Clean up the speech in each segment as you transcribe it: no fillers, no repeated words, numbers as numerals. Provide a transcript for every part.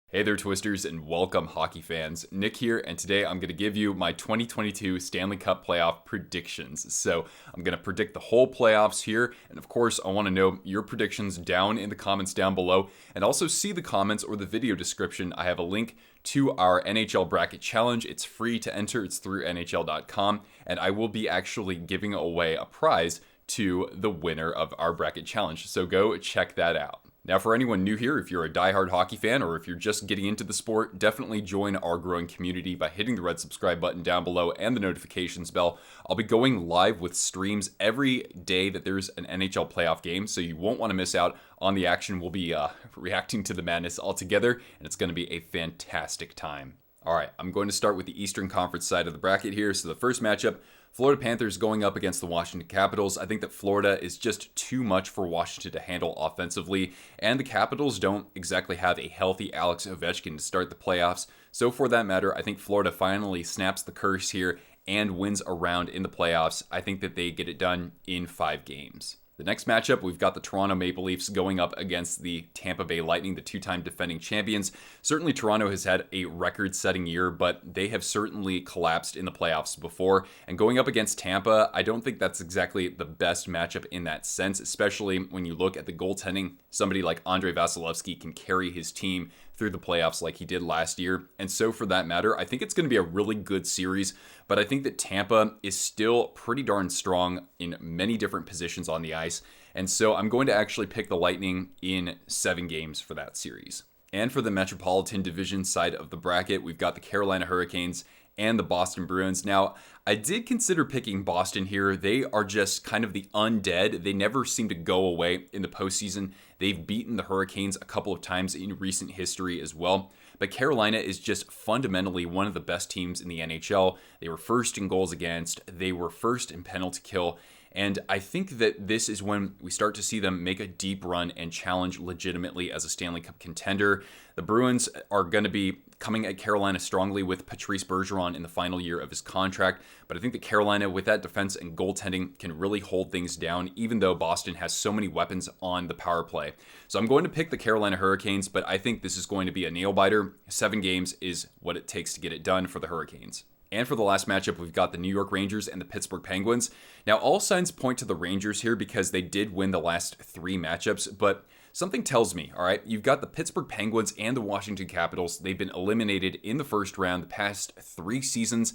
Hey there, Twisters, and welcome, hockey fans. Nick here, and today I'm going to give you my 2022 Stanley Cup playoff predictions. So I'm going to predict the whole playoffs here, and of course, I want to know your predictions down in the comments down below, and also see the comments or the video description. I have a link to our NHL Bracket Challenge. It's free to enter. It's through NHL.com, and I will be actually giving away a prize to the winner of our Bracket Challenge. So go check that out. Now, for anyone new here, if you're a diehard hockey fan or if you're just getting into the sport, definitely join our growing community by hitting the red subscribe button down below and the notifications bell. I'll be going live with streams every day that there's an NHL playoff game, so you won't want to miss out on the action. We'll be reacting to the madness all together, and it's going to be a fantastic time. All right, I'm going to start with the Eastern Conference side of the bracket here. So the first matchup, Florida Panthers going up against the Washington Capitals. I think that Florida is just too much for Washington to handle offensively, and the Capitals don't exactly have a healthy Alex Ovechkin to start the playoffs. So for that matter, I think Florida finally snaps the curse here and wins a round in the playoffs. I think that they get it done in 5 games. The next matchup, we've got the Toronto Maple Leafs going up against the Tampa Bay Lightning, the two-time defending champions. Certainly Toronto has had a record-setting year, but they have certainly collapsed in the playoffs before. And going up against Tampa, I don't think that's exactly the best matchup in that sense, especially when you look at the goaltending. Somebody like Andrei Vasilevskiy can carry his team through the playoffs like he did last year. And so for that matter, I think it's going to be a really good series, but I think that Tampa is still pretty darn strong in many different positions on the ice. And so I'm going to actually pick the Lightning in 7 games for that series. And for the Metropolitan Division side of the bracket, we've got the Carolina Hurricanes and the Boston Bruins. Now, I did consider picking Boston here. They are just kind of the undead. They never seem to go away in the postseason. They've beaten the Hurricanes a couple of times in recent history as well. But Carolina is just fundamentally one of the best teams in the NHL. They were first in goals against. They were first in penalty kill. And I think that this is when we start to see them make a deep run and challenge legitimately as a Stanley Cup contender. The Bruins are going to be coming at Carolina strongly with Patrice Bergeron in the final year of his contract. But I think that Carolina, with that defense and goaltending, can really hold things down, even though Boston has so many weapons on the power play. So I'm going to pick the Carolina Hurricanes, but I think this is going to be a nail-biter. 7 games is what it takes to get it done for the Hurricanes. And for the last matchup, we've got the New York Rangers and the Pittsburgh Penguins. Now, all signs point to the Rangers here because they did win the last 3 matchups, but something tells me, all right, you've got the Pittsburgh Penguins and the Washington Capitals. They've been eliminated in the first round the past 3 seasons.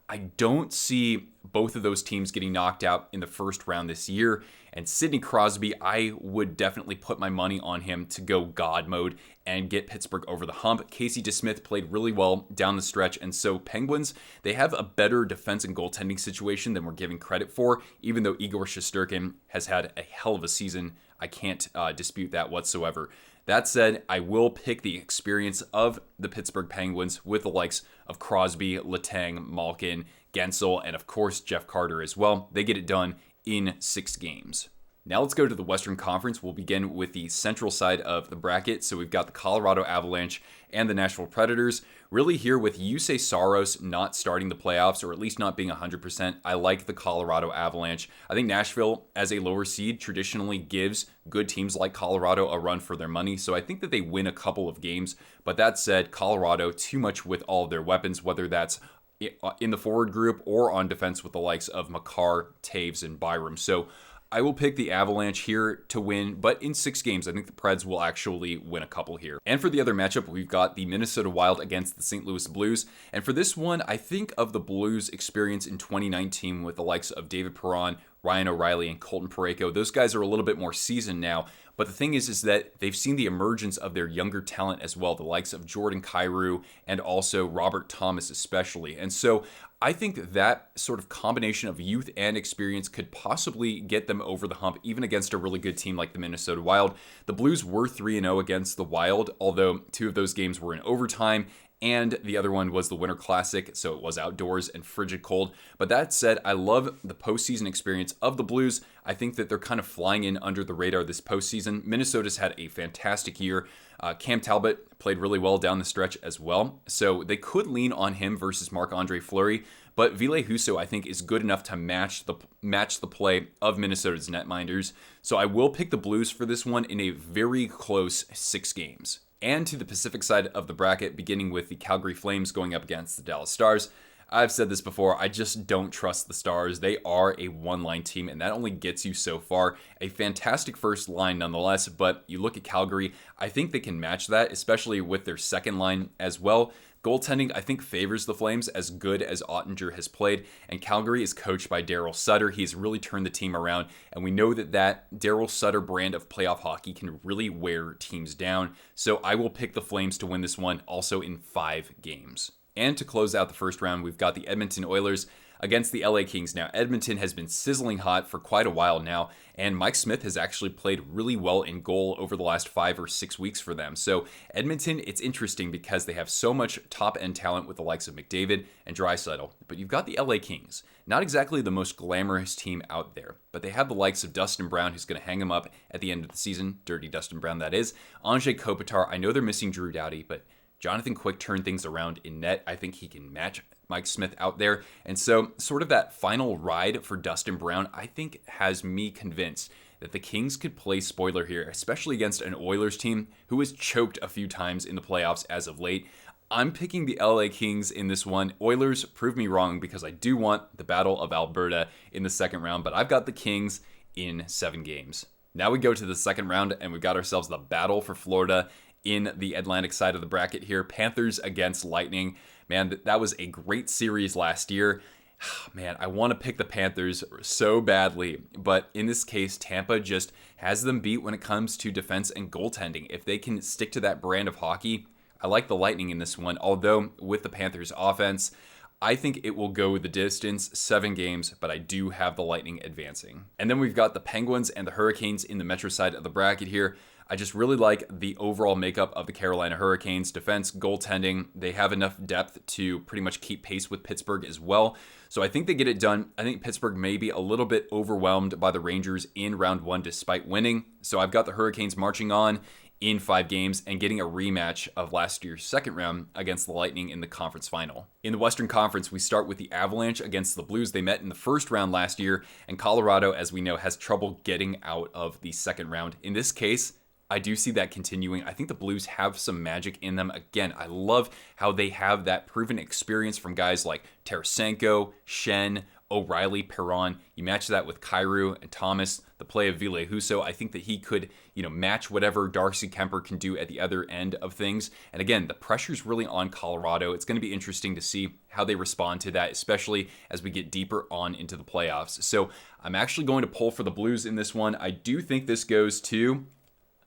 I don't see both of those teams getting knocked out in the first round this year. And Sidney Crosby, I would definitely put my money on him to go God mode and get Pittsburgh over the hump. Casey DeSmith played really well down the stretch. And so Penguins, they have a better defense and goaltending situation than we're giving credit for, even though Igor Shesterkin has had a hell of a season. I can't dispute that whatsoever. That said, I will pick the experience of the Pittsburgh Penguins with the likes of Crosby, Letang, Malkin, Gensel, and of course Jeff Carter as well. They get it done in 6 games. Now let's go to the Western Conference. We'll begin with the central side of the bracket. So we've got the Colorado Avalanche and the Nashville Predators. Really here with Jussi Saros not starting the playoffs, or at least not being 100%, I like the Colorado Avalanche. I think Nashville, as a lower seed, traditionally gives good teams like Colorado a run for their money. So I think that they win a couple of games. But that said, Colorado, too much with all of their weapons, whether that's in the forward group or on defense with the likes of Makar, Taves, and Byram. So I will pick the Avalanche here to win, but in 6 games, I think the Preds will actually win a couple here. And for the other matchup, we've got the Minnesota Wild against the St. Louis Blues. And for this one, I think of the Blues' experience in 2019 with the likes of David Perron, Ryan O'Reilly, and Colton Parayko. Those guys are a little bit more seasoned now. But the thing is that they've seen the emergence of their younger talent as well, the likes of Jordan Kyrou and also Robert Thomas especially. And so I think that sort of combination of youth and experience could possibly get them over the hump, even against a really good team like the Minnesota Wild. The Blues were 3-0 against the Wild, although 2 of those games were in overtime, and the other one was the Winter Classic, so it was outdoors and frigid cold. But that said, I love the postseason experience of the Blues. I think that they're kind of flying in under the radar this postseason. Minnesota's had a fantastic year. Cam Talbot played really well down the stretch as well, so they could lean on him versus Marc-Andre Fleury. But Ville Husso, I think, is good enough to match the play of Minnesota's netminders. So I will pick the Blues for this one in a very close 6 games. and to the Pacific side of the bracket, beginning with the Calgary Flames going up against the Dallas Stars. I've said this before, I just don't trust the Stars. They are a one-line team, and that only gets you so far. A fantastic first line nonetheless, but you look at Calgary, I think they can match that, especially with their second line as well. Goaltending, I think, favors the Flames as good as Ottinger has played, and Calgary is coached by Daryl Sutter. He's really turned the team around, and we know that Daryl Sutter brand of playoff hockey can really wear teams down. So I will pick the Flames to win this one, also in 5 games. And to close out the first round, we've got the Edmonton Oilers against the LA Kings. Now, Edmonton has been sizzling hot for quite a while now, and Mike Smith has actually played really well in goal over the last 5 or 6 weeks for them. So Edmonton, it's interesting because they have so much top-end talent with the likes of McDavid and Draisaitl, but you've got the LA Kings. Not exactly the most glamorous team out there, but they have the likes of Dustin Brown, who's going to hang him up at the end of the season. Dirty Dustin Brown, that is. Anze Kopitar. I know they're missing Drew Doughty, but Jonathan Quick turned things around in net. I think he can match Mike Smith out there. And so sort of that final ride for Dustin Brown, I think, has me convinced that the Kings could play spoiler here, especially against an Oilers team who has choked a few times in the playoffs as of late. I'm picking the LA Kings in this one. Oilers, prove me wrong, because I do want the Battle of Alberta in the second round, but I've got the Kings in 7 games. Now we go to the second round, and we've got ourselves the battle for Florida in the Atlantic side of the bracket here. Panthers against Lightning. Man, that was a great series last year. Man, I want to pick the Panthers so badly, but in this case, Tampa just has them beat when it comes to defense and goaltending. If they can stick to that brand of hockey, I like the Lightning in this one, although with the Panthers offense, I think it will go the distance, 7 games, but I do have the Lightning advancing. And then we've got the Penguins and the Hurricanes in the Metro side of the bracket here. I just really like the overall makeup of the Carolina Hurricanes. Defense, goaltending, they have enough depth to pretty much keep pace with Pittsburgh as well. So I think they get it done. I think Pittsburgh may be a little bit overwhelmed by the Rangers in round 1 despite winning. So I've got the Hurricanes marching on in 5 games and getting a rematch of last year's second round against the Lightning in the conference final. In the Western Conference, we start with the Avalanche against the Blues. They met in the first round last year, and Colorado, as we know, has trouble getting out of the second round. In this case, I do see that continuing. I think the Blues have some magic in them. Again, I love how they have that proven experience from guys like Tarasenko, Shen, O'Reilly, Perron. You match that with Kyrou and Thomas, the play of Ville Husso. I think that he could, match whatever Darcy Kemper can do at the other end of things. And again, the pressure's really on Colorado. It's going to be interesting to see how they respond to that, especially as we get deeper on into the playoffs. So I'm actually going to pull for the Blues in this one. I do think this goes to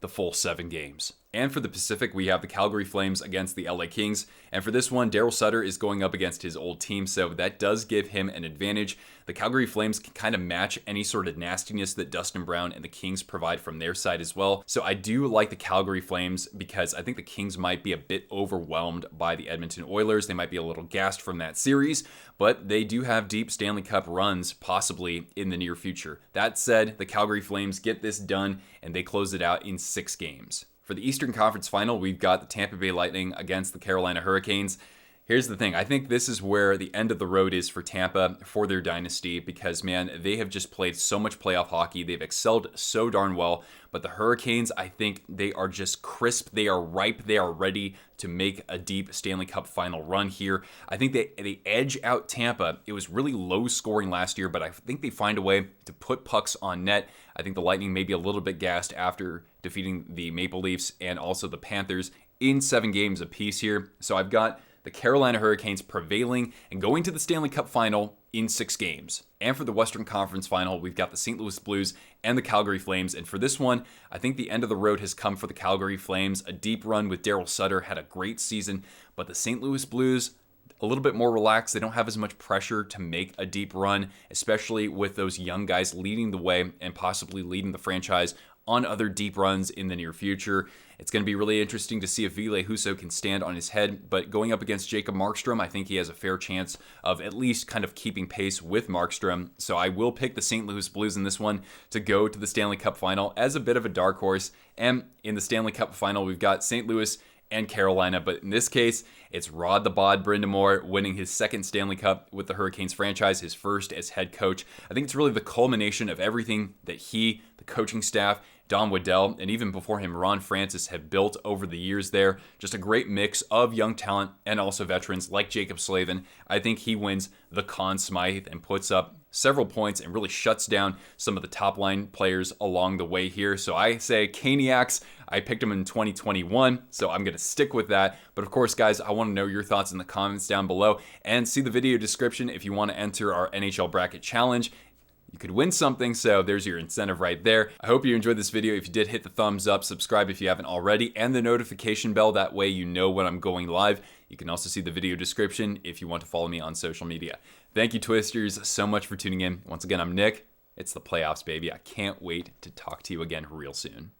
the full 7 games. And for the Pacific, we have the Calgary Flames against the LA Kings. And for this one, Daryl Sutter is going up against his old team, so that does give him an advantage. The Calgary Flames can kind of match any sort of nastiness that Dustin Brown and the Kings provide from their side as well. So I do like the Calgary Flames because I think the Kings might be a bit overwhelmed by the Edmonton Oilers. They might be a little gassed from that series, but they do have deep Stanley Cup runs possibly in the near future. That said, the Calgary Flames get this done and they close it out in 6 games. For the Eastern Conference Final, we've got the Tampa Bay Lightning against the Carolina Hurricanes. Here's the thing. I think this is where the end of the road is for Tampa for their dynasty because, man, they have just played so much playoff hockey. They've excelled so darn well. But the Hurricanes, I think they are just crisp. They are ripe. They are ready to make a deep Stanley Cup final run here. I think they edge out Tampa. It was really low scoring last year, but I think they find a way to put pucks on net. I think the Lightning may be a little bit gassed after defeating the Maple Leafs and also the Panthers in 7 games apiece here. So I've got the Carolina Hurricanes prevailing and going to the Stanley Cup final in 6 games. And for the Western Conference final, we've got the St. Louis Blues and the Calgary Flames. And for this one, I think the end of the road has come for the Calgary Flames. A deep run with Daryl Sutter, had a great season, but the St. Louis Blues, a little bit more relaxed. They don't have as much pressure to make a deep run, especially with those young guys leading the way and possibly leading the franchise on other deep runs in the near future. It's going to be really interesting to see if Ville Husso can stand on his head, but going up against Jacob Markstrom, I think he has a fair chance of at least kind of keeping pace with Markstrom. So I will pick the St. Louis Blues in this one to go to the Stanley Cup final as a bit of a dark horse. And in the Stanley Cup final, we've got St. Louis and Carolina, but in this case, it's Rod the Bod Brind'Amour winning his 2nd Stanley Cup with the Hurricanes franchise, his first as head coach. I think it's really the culmination of everything that he, the coaching staff, Don Waddell, and even before him, Ron Francis have built over the years there. Just a great mix of young talent and also veterans like Jacob Slavin. I think he wins the Conn Smythe and puts up several points and really shuts down some of the top line players along the way here. So I say Caniacs. I picked him in 2021, so I'm going to stick with that. But of course, guys, I want to know your thoughts in the comments down below, and see the video description if you want to enter our NHL Bracket Challenge. You could win something, so there's your incentive right there. I hope you enjoyed this video. If you did, hit the thumbs up, subscribe if you haven't already, and the notification bell. That way you know when I'm going live. You can also see the video description if you want to follow me on social media. Thank you, Twisters, so much for tuning in. Once again, I'm Nick. It's the playoffs, baby. I can't wait to talk to you again real soon.